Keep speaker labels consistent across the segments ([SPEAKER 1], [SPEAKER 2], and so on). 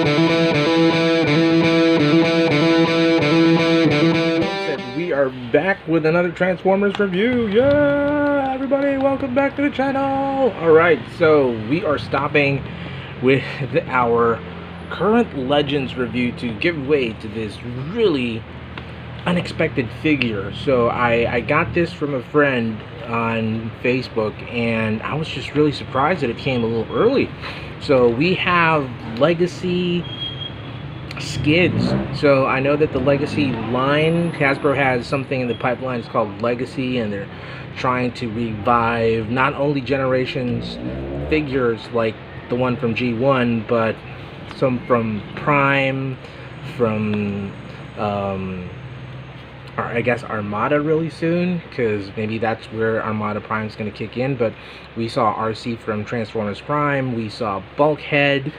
[SPEAKER 1] We are back with another Transformers review. Yeah, everybody, welcome back to the channel. Alright, so we are stopping with our current Legends review to give way to this really unexpected figure. So I got this from a friend on Facebook, and I was just really surprised that it came a little early. So we have Legacy Skids. So I know that the Legacy line, Hasbro has something in the pipeline. It's called Legacy, and they're trying to revive not only Generations figures like the one from G1, but some from Prime, from I guess Armada really soon, because maybe that's where Armada Prime is going to kick in. But we saw RC from Transformers Prime, we saw Bulkhead,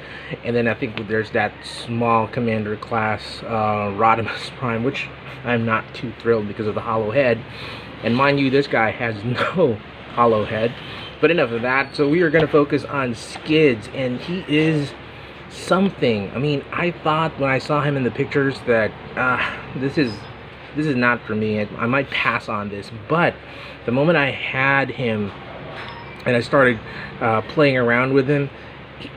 [SPEAKER 1] and then I think there's that small Commander class Rodimus Prime, which I'm not too thrilled because of the hollow head. And mind you, this guy has no hollow head. But enough of that. So we are going to focus on Skids, and he is something. I mean, I thought when I saw him in the pictures that this is not for me. I might pass on this, but the moment I had him and I started playing around with him,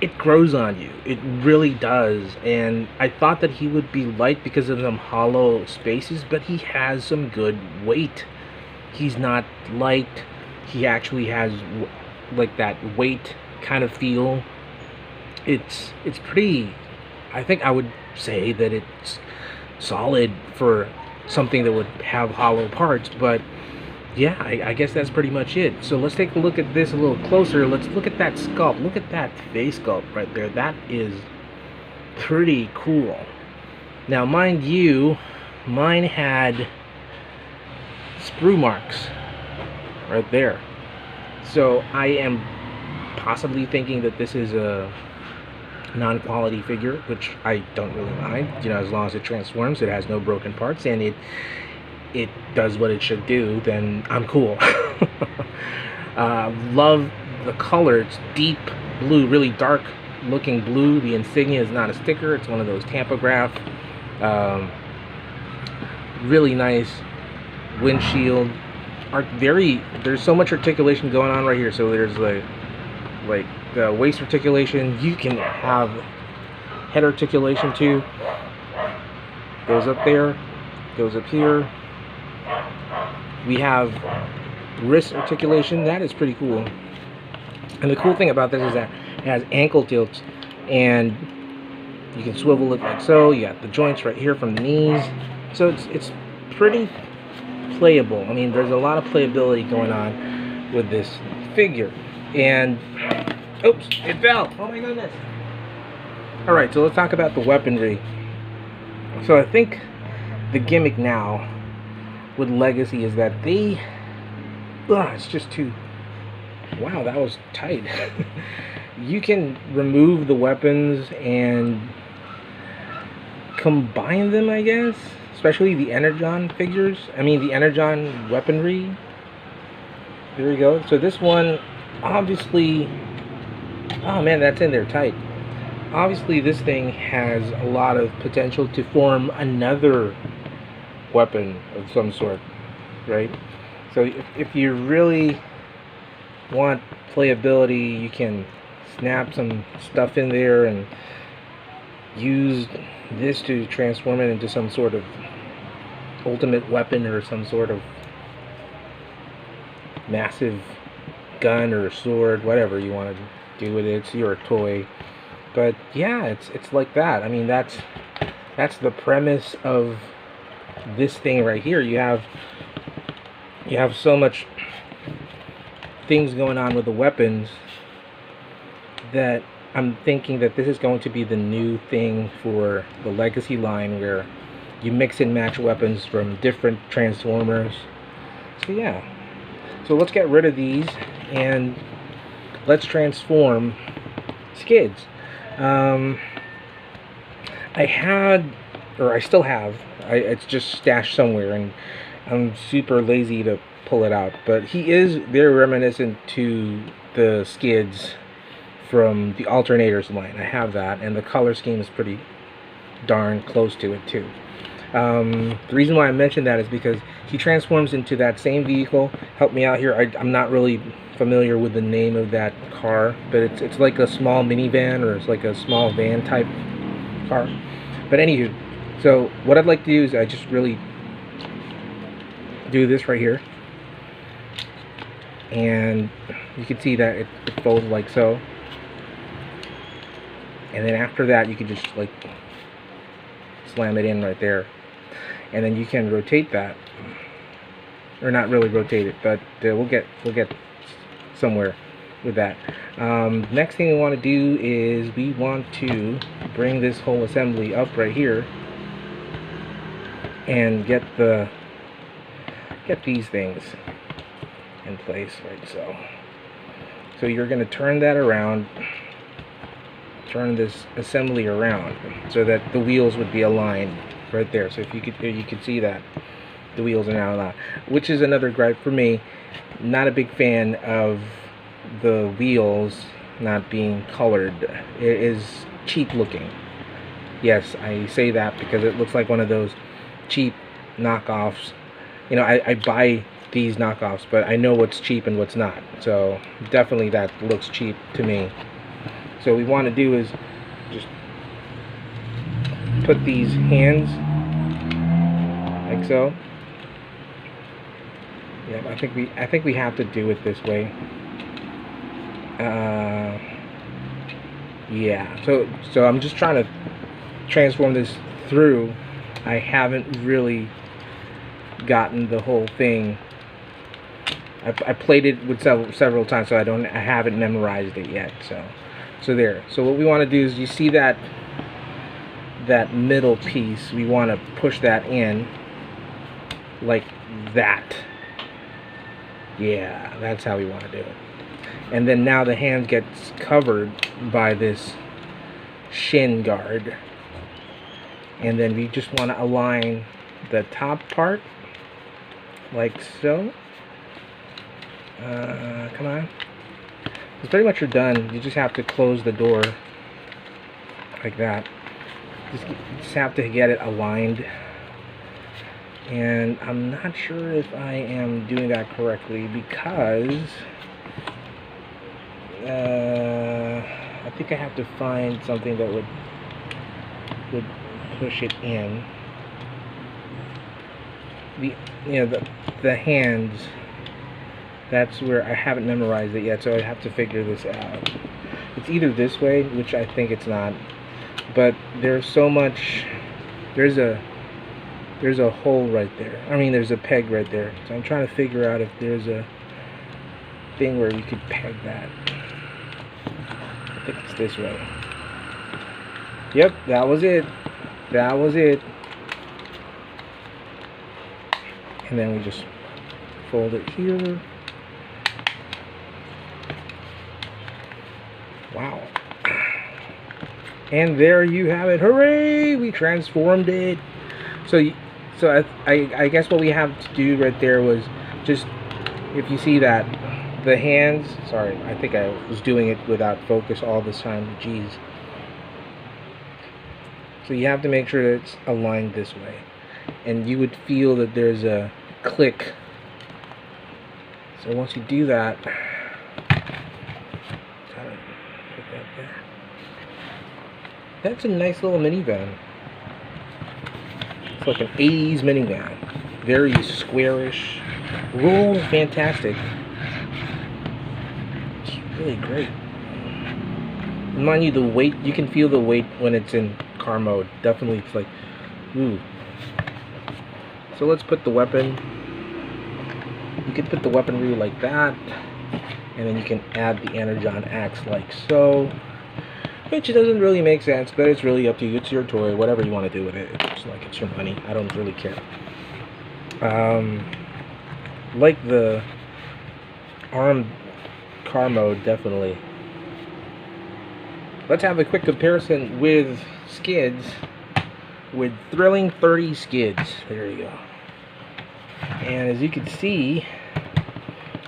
[SPEAKER 1] it grows on you. It really does. And I thought that he would be light because of some hollow spaces, but he has some good weight. He's not light. He actually has like that weight kind of feel. It's pretty, I think I would say that it's solid for something that would have hollow parts. But yeah, I guess that's pretty much it. So let's take a look at this a little closer. Let's look at that sculpt. Look at that face sculpt right there. That is pretty cool. Now mind you, mine had sprue marks right there. So I am possibly thinking that this is a non-quality figure, which I don't really mind, you know, as long as it transforms, it has no broken parts, and it does what it should do, then I'm cool. Love the color. It's deep blue, really dark looking blue. The insignia is not a sticker, it's one of those tampograph. Really nice windshield. There's so much articulation going on right here. So there's like the waist articulation. You can have head articulation too. Goes up there, goes up here. We have wrist articulation. That is pretty cool. And the cool thing about this is that it has ankle tilts, and you can swivel it like so. You got the joints right here from the knees. So it's pretty playable. I mean, there's a lot of playability going on with this figure. And oops, it fell. Oh my goodness. Alright, so let's talk about the weaponry. So I think the gimmick now with Legacy is that it's just too, wow, that was tight. You can remove the weapons and combine them, I guess, especially the Energon figures. I mean, the Energon weaponry. There we go. So this one, obviously, oh man, that's in there tight. Obviously this thing has a lot of potential to form another weapon of some sort, right? So if you really want playability, you can snap some stuff in there and use this to transform it into some sort of ultimate weapon or some sort of massive gun or sword, whatever you want to do with it. It's your toy. But yeah, it's like that. I mean, that's the premise of this thing right here. You have so much things going on with the weapons that I'm thinking that this is going to be the new thing for the Legacy line, where you mix and match weapons from different Transformers. So yeah, so let's get rid of these and let's transform Skids. I still have, it's just stashed somewhere, and I'm super lazy to pull it out, but he is very reminiscent to the Skids from the alternators line. I have that, and the color scheme is pretty darn close to it too. The reason why I mentioned that is because he transforms into that same vehicle. Help me out here. I'm not really familiar with the name of that car, but it's like a small minivan, or it's like a small van type car. But anywho, so what I'd like to do is I just really do this right here, and you can see that it folds like so. And then after that, you can just like slam it in right there, and then you can rotate that, or not really rotate it, but we'll get somewhere with that. Next thing we want to do is we want to bring this whole assembly up right here and get these things in place, like so. So you're going to turn that around, turn this assembly around so that the wheels would be aligned right there. So if you could see that the wheels are now aligned, which is another gripe for me. Not a big fan of the wheels not being colored. It is cheap looking. Yes, I say that because it looks like one of those cheap knockoffs. You know, I buy these knockoffs, but I know what's cheap and what's not. So definitely that looks cheap to me. So what we want to do is just put these hands like so. Yeah, I think we have to do it this way. Yeah. So I'm just trying to transform this through. I haven't really gotten the whole thing. I played it with several times, so I haven't memorized it yet. So there. So what we want to do is, you see that middle piece, we want to push that in like that. Yeah, that's how we want to do it. And then now the hand gets covered by this shin guard, and then we just want to align the top part like so. Come on. It's pretty much you're done. You just have to close the door like that. Just have to get it aligned. And I'm not sure if I am doing that correctly, because I think I have to find something that would push it in. The hands, that's where I haven't memorized it yet, so I have to figure this out. It's either this way, which I think it's not, but there's so much. There's a hole right there. I mean, there's a peg right there. So I'm trying to figure out if there's a thing where you could peg that. I think it's this way. Yep, that was it. That was it. And then we just fold it here. Wow. And there you have it. Hooray! We transformed it. So I guess what we have to do right there was just, if you see that, the hands, sorry, I think I was doing it without focus all this time, jeez. So you have to make sure that it's aligned this way, and you would feel that there's a click. So once you do that, that's a nice little minivan. It's like an 80s minivan. Very squarish. Rolls fantastic. It's really great. And mind you, the weight, you can feel the weight when it's in car mode. Definitely, it's like, ooh. So let's put the weapon. You can put the weaponry like that, and then you can add the energon axe like so. Which doesn't really make sense, but it's really up to you. It's your toy, whatever you want to do with it. It's like, it's your money. I don't really care. Like the ARM car mode, definitely. Let's have a quick comparison with skids, with Thrilling 30 skids. There you go. And as you can see,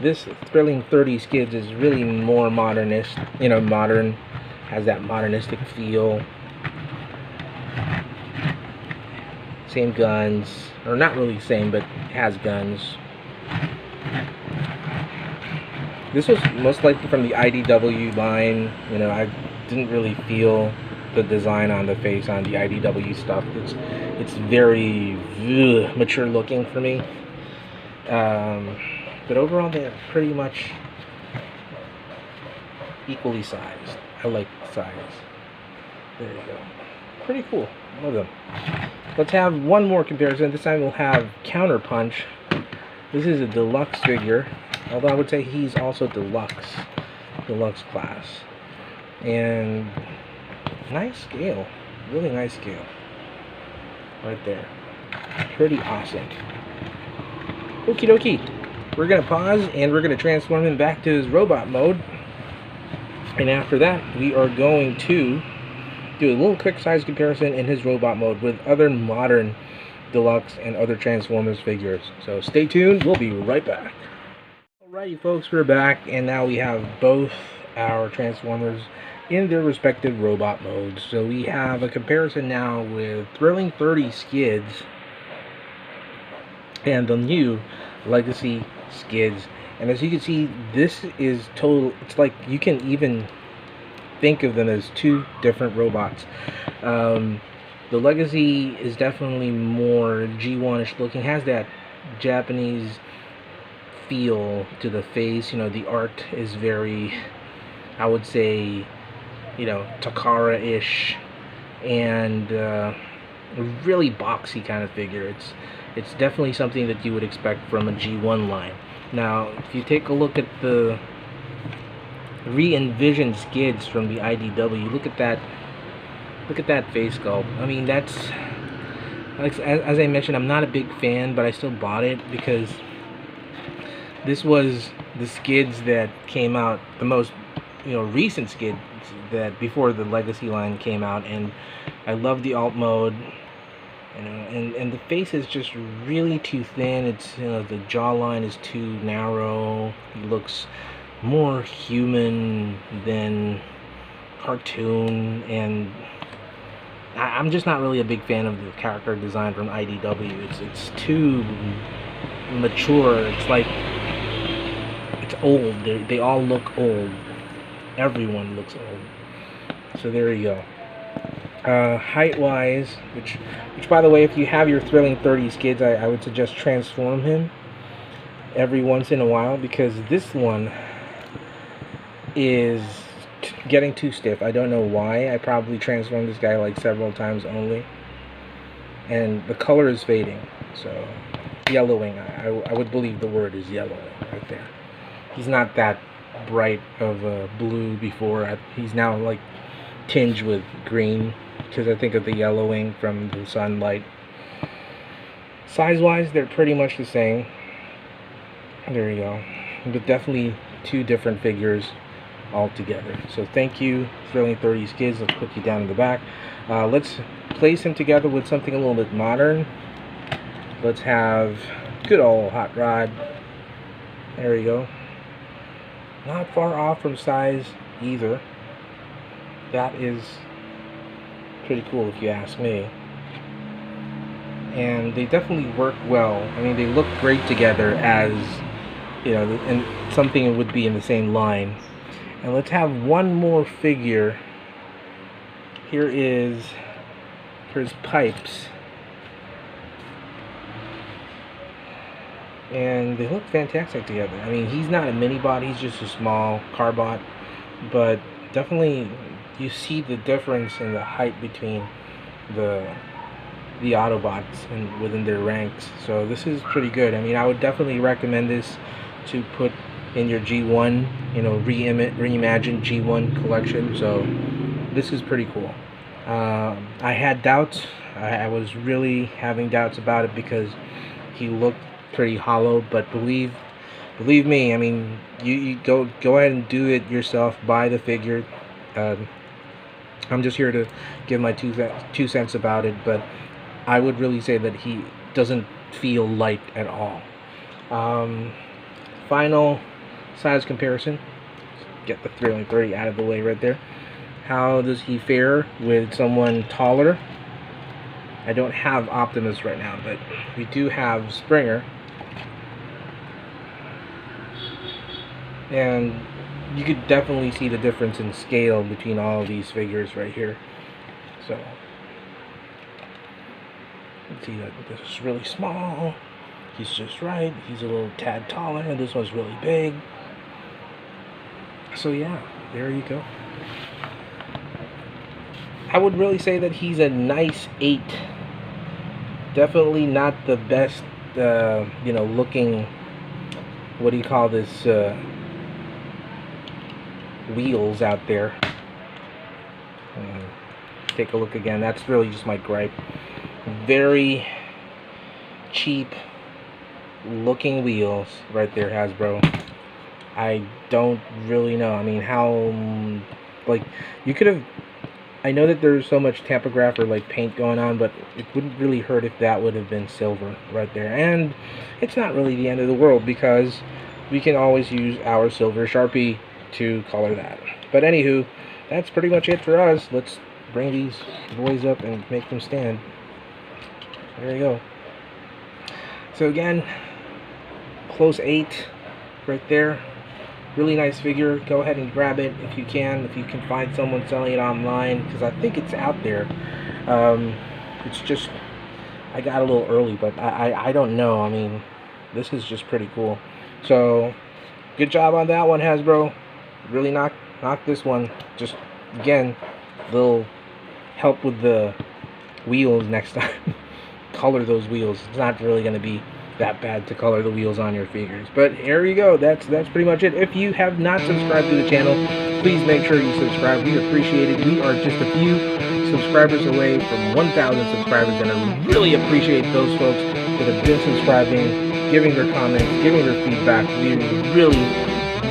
[SPEAKER 1] This Thrilling 30 Skids is really more modernist, you know, modern, has that modernistic feel. Same guns, or not really same, but has guns. This was most likely from the IDW line. You know, I didn't really feel the design on the face on the IDW stuff. It's very mature looking for me. But overall, they're pretty much equally sized. I like the size. There you go. Pretty cool. Love them. Let's have one more comparison. This time we'll have Counterpunch. This is a deluxe figure, although I would say he's also deluxe class. And nice scale. Really nice scale. Right there. Pretty awesome. Okie dokie. We're going to pause and we're going to transform him back to his robot mode. And after that, we are going to do a little quick size comparison in his robot mode with other modern deluxe and other Transformers figures. So stay tuned, we'll be right back. Alrighty folks, we're back, and now we have both our Transformers in their respective robot modes. So we have a comparison now with Thrilling 30 Skids and the new Legacy Skids. And as you can see, this is total, it's like you can even think of them as two different robots. The Legacy is definitely more G1-ish looking, has that Japanese feel to the face. You know, the art is very, I would say, you know, Takara-ish, and really boxy kind of figure. It's definitely something that you would expect from a G1 line. Now, if you take a look at the re-envisioned Skids from the IDW, look at that face sculpt. I mean, that's, as I mentioned, I'm not a big fan, but I still bought it because this was the Skids that came out, the most, you know, recent Skids that before the Legacy line came out, and I love the alt mode. You know, and the face is just really too thin. It's, you know, the jawline is too narrow. He looks more human than cartoon, and I'm just not really a big fan of the character design from IDW. It's too mature. It's like, it's old. They all look old. Everyone looks old. So there you go. Height wise, which by the way, if you have your Thrilling 30 Skids, I would suggest transform him every once in a while, because this one is getting too stiff. I don't know why. I probably transformed this guy like several times only, and the color is fading. So yellowing, I would believe the word is yellowing right there. He's not that bright of a blue before. He's now like tinged with green, because I think of the yellowing from the sunlight. Size wise, they're pretty much the same. There you go. But definitely two different figures altogether. So thank you, Thrilling 30 Skids. Let's put you down in the back. Let's place him together with something a little bit modern. Let's have good old Hot Rod. There you go. Not far off from size either. That is pretty cool if you ask me. And they definitely work well. I mean, they look great together as, you know, and something would be in the same line. And let's have one more figure. Here's Pipes. And they look fantastic together. I mean, he's not a mini bot, he's just a small car bot, but definitely you see the difference in the height between the Autobots and within their ranks. So this is pretty good. I mean, I would definitely recommend this to put in your G1, you know, reimagined G1 collection. So this is pretty cool. I had doubts. I was really having doubts about it because he looked pretty hollow, but believe me, I mean, you go ahead and do it yourself. Buy the figure. I'm just here to give my 2 cents about it, but I would really say that he doesn't feel light at all. final size comparison. Get the 330 out of the way right there. How does he fare with someone taller? I don't have Optimus right now, but we do have Springer. And you could definitely see the difference in scale between all of these figures right here. So, let's see that this is really small. He's just right. He's a little tad taller, and this one's really big. So yeah, there you go. I would really say that he's a nice 8. Definitely not the best, you know, looking, what do you call this, wheels out there. Take a look again. That's really just my gripe. Very cheap looking wheels right there, Hasbro. I don't really know. I mean, how, like, you could have, I know that there's so much tampograph or like paint going on, but it wouldn't really hurt if that would have been silver right there. And it's not really the end of the world, because we can always use our silver Sharpie to color that. But anywho, that's pretty much it for us. Let's bring these boys up and make them stand. There you go. So again, close 8 right there. Really nice figure. Go ahead and grab it if you can. If you can find someone selling it online, because I think it's out there. It's just, I got a little early, but I don't know. I mean, this is just pretty cool. So good job on that one, Hasbro. Really knocked this one. Just again, little help with the wheels next time. Color those wheels. It's not really going to be that bad to color the wheels on your figures. But here you go. That's pretty much it. If you have not subscribed to the channel, please make sure you subscribe. We appreciate it. We are just a few subscribers away from 1,000 subscribers, and I really appreciate those folks that have been subscribing, giving their comments, giving their feedback. We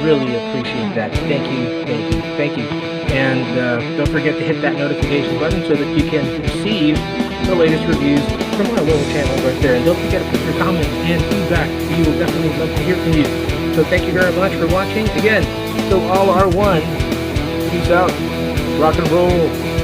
[SPEAKER 1] really appreciate that. Thank you. And don't forget to hit that notification button so that you can receive the latest reviews from our little channel right there. And don't forget to put your comments and feedback. We will definitely love to hear from you. So thank you very much for watching. Again, still all are one. Peace out. Rock and roll.